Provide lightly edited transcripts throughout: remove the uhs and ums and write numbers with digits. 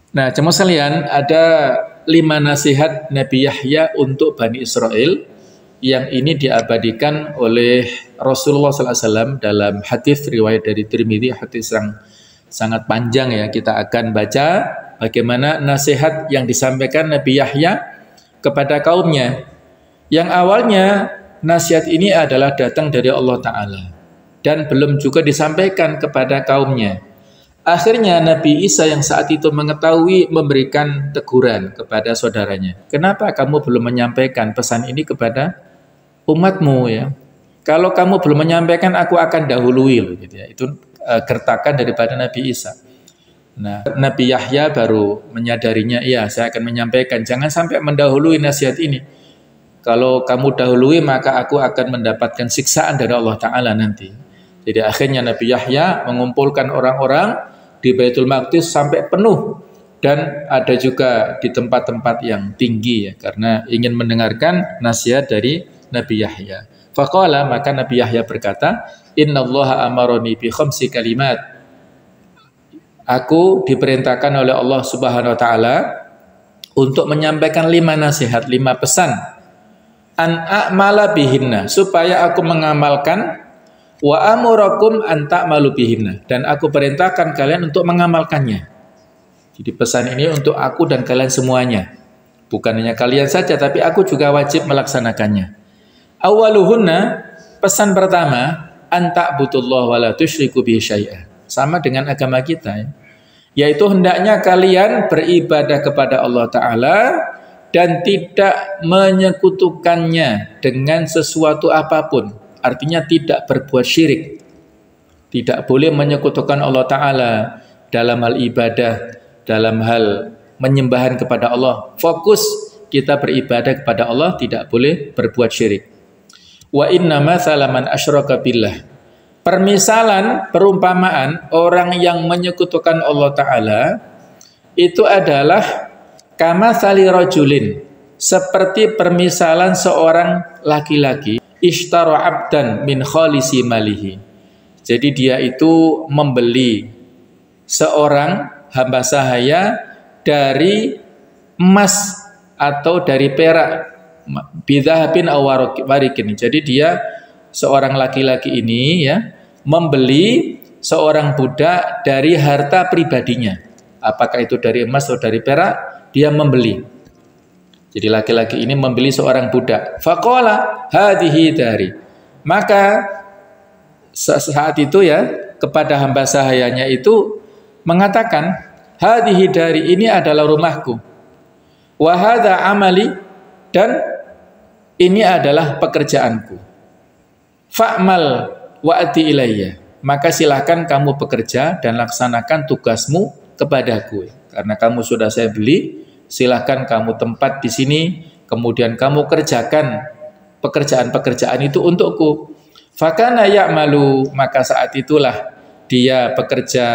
Nah, jemaah sekalian, ada 5 nasihat Nabi Yahya untuk Bani Israel yang ini diabadikan oleh Rasulullah SAW dalam hadis riwayat dari Tirmidzi, hadis yang sangat panjang ya. Kita akan baca bagaimana nasihat yang disampaikan Nabi Yahya kepada kaumnya. Yang awalnya nasihat ini adalah datang dari Allah Ta'ala dan belum juga disampaikan kepada kaumnya. Akhirnya Nabi Isa yang saat itu mengetahui memberikan teguran kepada saudaranya. Kenapa kamu belum menyampaikan pesan ini kepada umatmu ya? Kalau kamu belum menyampaikan, aku akan dahului loh, gitu ya. Itu gertakan daripada Nabi Isa. Nah, Nabi Yahya baru menyadarinya, iya saya akan menyampaikan. Jangan sampai mendahului nasihat ini. Kalau kamu dahului maka aku akan mendapatkan siksaan dari Allah Ta'ala nanti. Jadi akhirnya Nabi Yahya mengumpulkan orang-orang di Baitul Maqdis sampai penuh, dan ada juga di tempat-tempat yang tinggi ya, karena ingin mendengarkan nasihat dari Nabi Yahya. Faqala, maka Nabi Yahya berkata, innallaha amaroni bi khamsi kalimat. Aku diperintahkan oleh Allah Subhanahu wa taala untuk menyampaikan 5 nasihat, 5 pesan. An a'mala bihinna, supaya aku mengamalkan, wa amurakum an ta'malu bihinna, dan aku perintahkan kalian untuk mengamalkannya. Jadi pesan ini untuk aku dan kalian semuanya. Bukan hanya kalian saja, tapi aku juga wajib melaksanakannya. Awaluhunna, pesan pertama, an ta'budullah wa la tusyriku bihi syai'a. Sama dengan agama kita ya. Yaitu hendaknya kalian beribadah kepada Allah Ta'ala dan tidak menyekutukannya dengan sesuatu apapun. Artinya tidak berbuat syirik. Tidak boleh menyekutukan Allah Ta'ala dalam hal ibadah, dalam hal menyembahan kepada Allah. Fokus kita beribadah kepada Allah, tidak boleh berbuat syirik. Wa inna mathala man asyraka billah. Permisalan, perumpamaan orang yang menyekutukan Allah Ta'ala itu adalah kamathali rajulin, seperti permisalan seorang laki-laki ishtara abdan min khalisi malihi. Jadi dia itu membeli seorang hamba sahaya dari emas atau dari perak, bidhahabin aw warikin. Jadi dia seorang laki-laki ini ya membeli seorang budak dari harta pribadinya. Apakah itu dari emas atau dari perak, dia membeli. Jadi laki-laki ini membeli seorang budak. Faqala hadhihi dari. Maka saat itu ya kepada hamba sahayanya itu mengatakan, hadhihi dari, ini adalah rumahku. Wa hadza amali, dan ini adalah pekerjaanku. Fa'mal wa'ati ilayya. Maka silahkan kamu bekerja dan laksanakan tugasmu kepadaku. Karena kamu sudah saya beli, silahkan kamu tempat di sini, kemudian kamu kerjakan pekerjaan-pekerjaan itu untukku. Fakana ya'malu, maka saat itulah dia bekerja,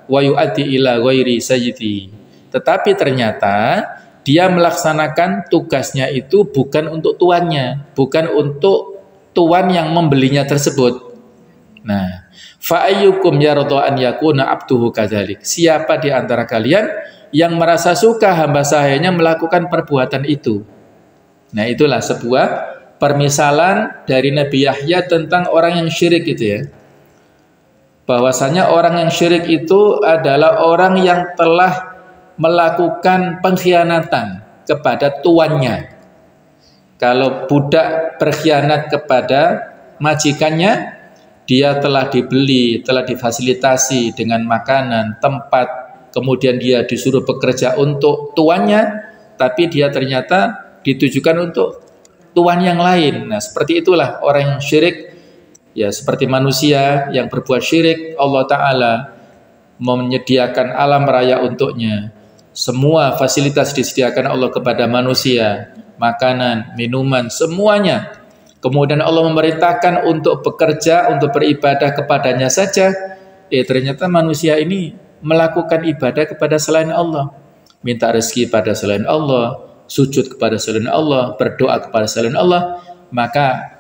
wa yu'ati ila ghairi sayyidi. Tetapi ternyata dia melaksanakan tugasnya itu bukan untuk tuannya, bukan untuk tuan yang membelinya tersebut. Nah, fa ayyukum yarda an yakuna abduhu kadzalik. Siapa di antara kalian yang merasa suka hamba sahayanya melakukan perbuatan itu? Nah, itulah sebuah permisalan dari Nabi Yahya tentang orang yang syirik itu ya. Bahwasanya orang yang syirik itu adalah orang yang telah melakukan pengkhianatan kepada tuannya. Kalau budak berkhianat kepada majikannya, dia telah dibeli, telah difasilitasi dengan makanan, tempat, kemudian dia disuruh bekerja untuk tuannya, tapi dia ternyata ditujukan untuk tuan yang lain. Nah, seperti itulah orang yang syirik, ya seperti manusia yang berbuat syirik. Allah Ta'ala menyediakan alam raya untuknya. Semua fasilitas disediakan Allah kepada manusia, makanan, minuman, semuanya. Kemudian Allah memerintahkan untuk bekerja, untuk beribadah kepadanya saja. Ternyata manusia ini melakukan ibadah kepada selain Allah, minta rezeki pada selain Allah, sujud kepada selain Allah, berdoa kepada selain Allah. Maka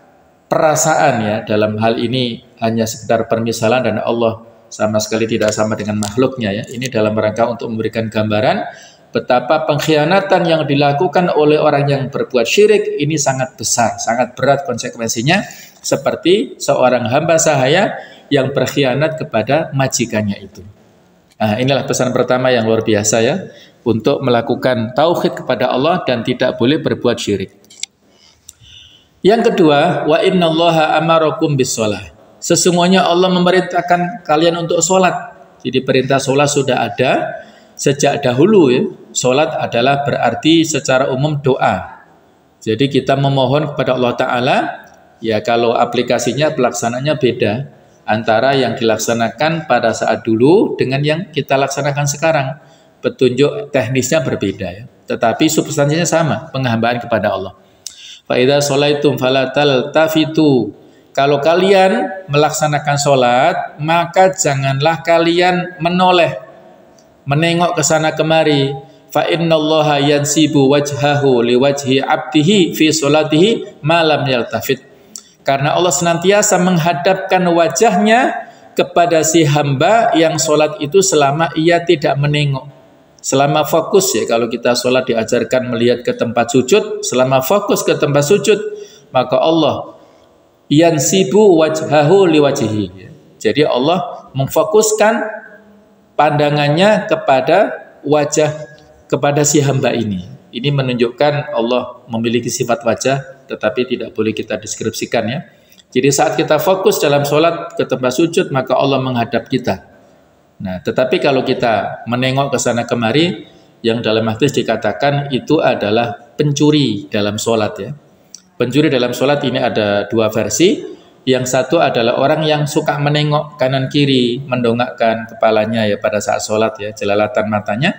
perasaan ya dalam hal ini hanya sekedar permisalan, dan Allah sama sekali tidak sama dengan makhluknya ya. Ini dalam rangka untuk memberikan gambaran betapa pengkhianatan yang dilakukan oleh orang yang berbuat syirik ini sangat besar, sangat berat konsekuensinya, seperti seorang hamba sahaya yang berkhianat kepada majikannya itu. Nah, inilah pesan pertama yang luar biasa ya, untuk melakukan tauhid kepada Allah dan tidak boleh berbuat syirik. Yang kedua, wa innallaha amarakum bis-shalah. Sesungguhnya Allah memerintahkan kalian untuk sholat. Jadi perintah sholat sudah ada sejak dahulu ya. Sholat adalah berarti secara umum doa. Jadi kita memohon kepada Allah Ta'ala, ya kalau aplikasinya pelaksananya beda antara yang dilaksanakan pada saat dulu dengan yang kita laksanakan sekarang. Petunjuk teknisnya berbeda ya. Tetapi substansinya sama, penghambaan kepada Allah. Fa idza sholaitum fala taltafitu. Kalau kalian melaksanakan sholat, maka janganlah kalian menoleh, menengok ke sana kemari. Fa innallaha yansibu wajhahu liwajhi abdihi fi sholatihi ma lam yaltafit. Karena Allah senantiasa menghadapkan wajahnya kepada si hamba yang sholat itu selama ia tidak menengok. Selama fokus ya, kalau kita sholat diajarkan melihat ke tempat sujud, selama fokus ke tempat sujud, maka Allah yansibu wajhahu liwajhihi. Jadi Allah memfokuskan pandangannya kepada wajah, kepada si hamba ini. Ini menunjukkan Allah memiliki sifat wajah, tetapi tidak boleh kita deskripsikan ya. Jadi saat kita fokus dalam sholat ke tempat sujud, maka Allah menghadap kita. Nah, tetapi kalau kita menengok ke sana kemari, yang dalam hadis dikatakan itu adalah pencuri dalam sholat ya. Pencuri dalam sholat ini ada dua versi. Yang satu adalah orang yang suka menengok kanan kiri, mendongakkan kepalanya ya pada saat sholat ya, jelalatan matanya.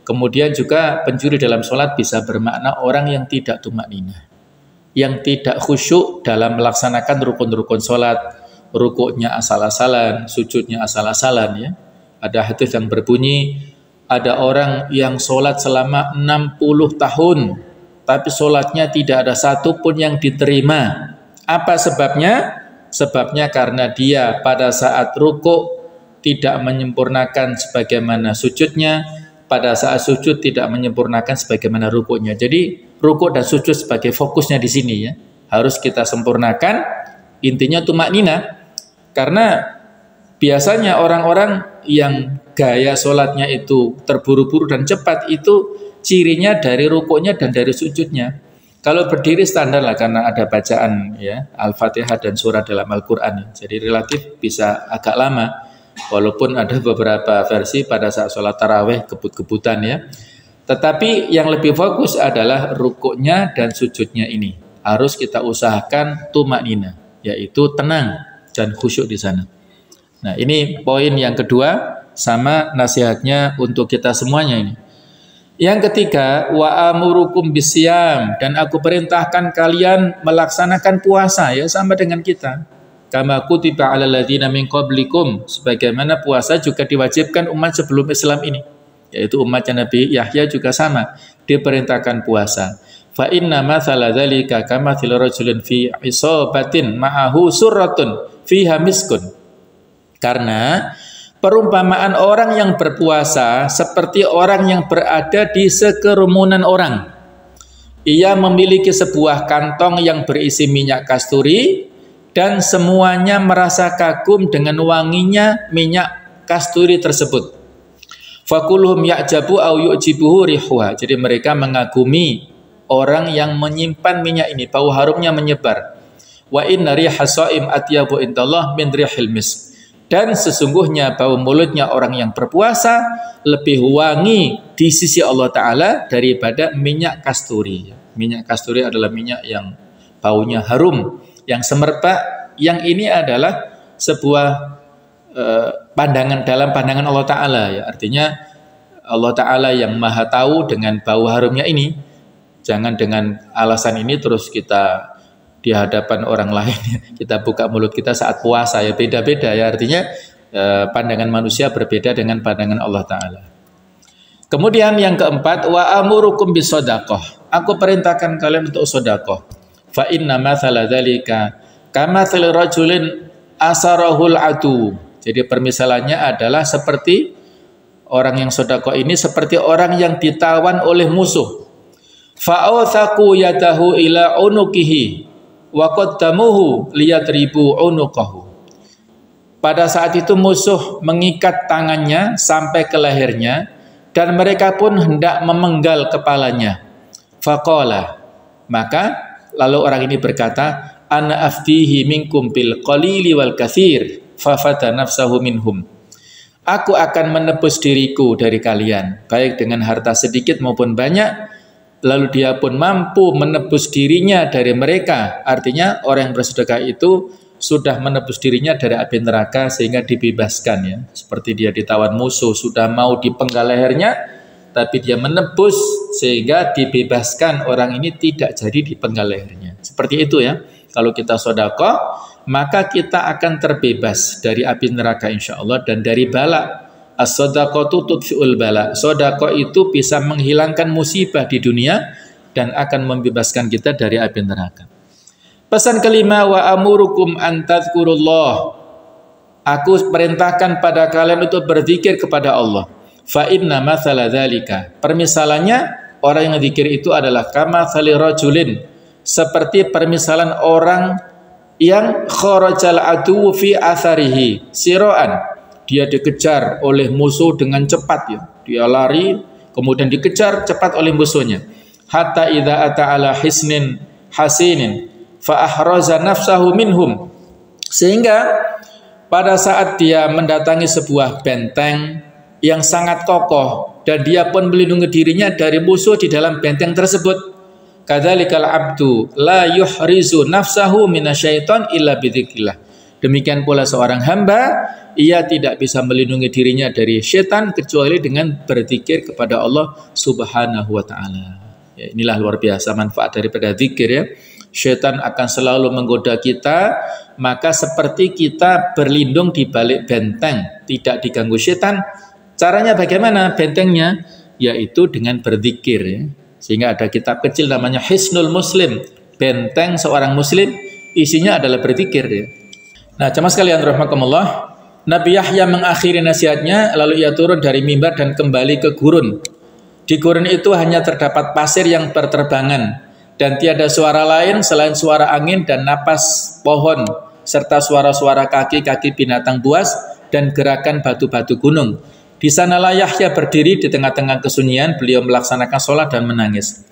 Kemudian juga pencuri dalam sholat bisa bermakna orang yang tidak tumakninah, yang tidak khusyuk dalam melaksanakan rukun-rukun sholat, rukuknya asal-asalan, sujudnya asal-asalan ya. Ada hadis yang berbunyi, ada orang yang sholat selama 60 tahun, tapi sholatnya tidak ada satupun yang diterima. Apa sebabnya? Sebabnya karena dia pada saat rukuk tidak menyempurnakan sebagaimana sujudnya, pada saat sujud tidak menyempurnakan sebagaimana rukuknya. Jadi rukuk dan sujud sebagai fokusnya di sini ya, harus kita sempurnakan. Intinya tumakninah, karena biasanya orang-orang yang gaya sholatnya itu terburu-buru dan cepat itu cirinya dari rukuknya dan dari sujudnya. Kalau berdiri standar lah karena ada bacaan ya Al-Fatihah dan surah dalam Al-Quran. Jadi relatif bisa agak lama. Walaupun ada beberapa versi pada saat sholat taraweh kebut-kebutan ya. Tetapi yang lebih fokus adalah rukuknya dan sujudnya ini. Harus kita usahakan tumaknina, yaitu tenang dan khusyuk di sana. Nah ini poin yang kedua, sama nasihatnya untuk kita semuanya ini. Yang ketiga, wa amurukum bisyam, dan aku perintahkan kalian melaksanakan puasa ya, sama dengan kita. Kama kutiba 'alal ladzina min qablikum, sebagaimana puasa juga diwajibkan umat sebelum Islam ini, yaitu umatnya Nabi Yahya juga sama, diperintahkan puasa. Fa inna mathala dzalika kamathil rajulin fi isabatin ma'ahu surratun fiha miskun. Karena perumpamaan orang yang berpuasa seperti orang yang berada di sekerumunan orang. Ia memiliki sebuah kantong yang berisi minyak kasturi dan semuanya merasa kagum dengan wanginya minyak kasturi tersebut. Fakuluhum ya'jabu au yu'jibuhu rihuha. Jadi mereka mengagumi orang yang menyimpan minyak ini, bau harumnya menyebar. Wa inna riha shaim atyabu indallah min rihil misk. Dan sesungguhnya bau mulutnya orang yang berpuasa lebih wangi di sisi Allah Ta'ala daripada minyak kasturi. Minyak kasturi adalah minyak yang baunya harum, yang semerbak. Yang ini adalah sebuah pandangan dalam pandangan Allah Ta'ala ya. Artinya Allah Ta'ala yang maha tahu dengan bau harumnya ini. Jangan dengan alasan ini terus kita di hadapan orang lain kita buka mulut kita saat puasa ya, beda-beda ya. Artinya pandangan manusia berbeda dengan pandangan Allah Ta'ala. Kemudian yang keempat, wa amurukum bisadaqah, aku perintahkan kalian untuk sedekah. Fa inna mathala dzalika kamathal rajulin asarahul adu. Jadi permisalannya adalah seperti orang yang sedekah ini seperti orang yang ditawan oleh musuh. Fa'awthaku yadahu ila unukihi wa qaddamuhu liyadribu unukahu. Pada saat itu musuh mengikat tangannya sampai ke lehernya dan mereka pun hendak memenggal kepalanya. Faqala, maka lalu orang ini berkata, ana aftihi minkum bil qalili wal katsir fafada nafsahu minhum. Aku akan menebus diriku dari kalian, baik dengan harta sedikit maupun banyak, lalu dia pun mampu menebus dirinya dari mereka. Artinya orang yang bersedekah itu sudah menebus dirinya dari api neraka sehingga dibebaskan ya. Seperti dia ditawan musuh, sudah mau dipenggal lehernya, tapi dia menebus sehingga dibebaskan, orang ini tidak jadi dipenggal lehernya. Seperti itu ya. Kalau kita sedekah, maka kita akan terbebas dari api neraka insyaallah dan dari bala. As-shadaqatu tudfi'ul bala. Sedekah itu bisa menghilangkan musibah di dunia dan akan membebaskan kita dari api neraka. Pesan kelima, wa amurukum an tadhkurullah. Aku perintahkan pada kalian untuk berzikir kepada Allah. Fa inna mathala dzalika. Permisalannya orang yang zikir itu adalah kama thali rajulin, seperti permisalan orang yang kharajal adu fi atharihi siraan. Dia dikejar oleh musuh dengan cepat ya. Dia lari kemudian dikejar cepat oleh musuhnya. Hatta idza ata ala hisnin hasinin fa ahraza nafsahu minhum. Sehingga pada saat dia mendatangi sebuah benteng yang sangat kokoh dan dia pun melindungi dirinya dari musuh di dalam benteng tersebut. Kadzalikal abdu la yuhrizu nafsahu minasyaiton illa bidzikrillah. Demikian pula seorang hamba, ia tidak bisa melindungi dirinya dari syaitan kecuali dengan berzikir kepada Allah Subhanahu wa taala. Ya, inilah luar biasa manfaat daripada zikir ya. Syaitan akan selalu menggoda kita, maka seperti kita berlindung di balik benteng, tidak diganggu syaitan. Caranya bagaimana bentengnya? Yaitu dengan berzikir ya. Sehingga ada kitab kecil namanya Hisnul Muslim, benteng seorang muslim, isinya adalah berzikir ya. Nah, jemaah sekalian rahimakumullah, Nabi Yahya mengakhiri nasihatnya lalu ia turun dari mimbar dan kembali ke gurun. Di gurun itu hanya terdapat pasir yang berterbangan dan tiada suara lain selain suara angin dan napas pohon serta suara-suara kaki-kaki binatang buas dan gerakan batu-batu gunung. Di sanalah Yahya berdiri di tengah-tengah kesunyian, beliau melaksanakan sholat dan menangis.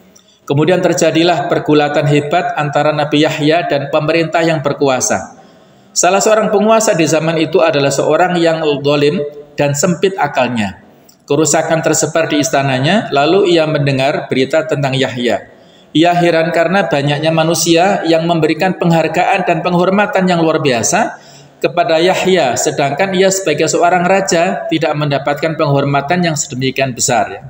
Kemudian terjadilah pergulatan hebat antara Nabi Yahya dan pemerintah yang berkuasa. Salah seorang penguasa di zaman itu adalah seorang yang zalim dan sempit akalnya. Kerusakan tersebar di istananya, lalu ia mendengar berita tentang Yahya. Ia heran karena banyaknya manusia yang memberikan penghargaan dan penghormatan yang luar biasa kepada Yahya, sedangkan ia sebagai seorang raja tidak mendapatkan penghormatan yang sedemikian besar ya.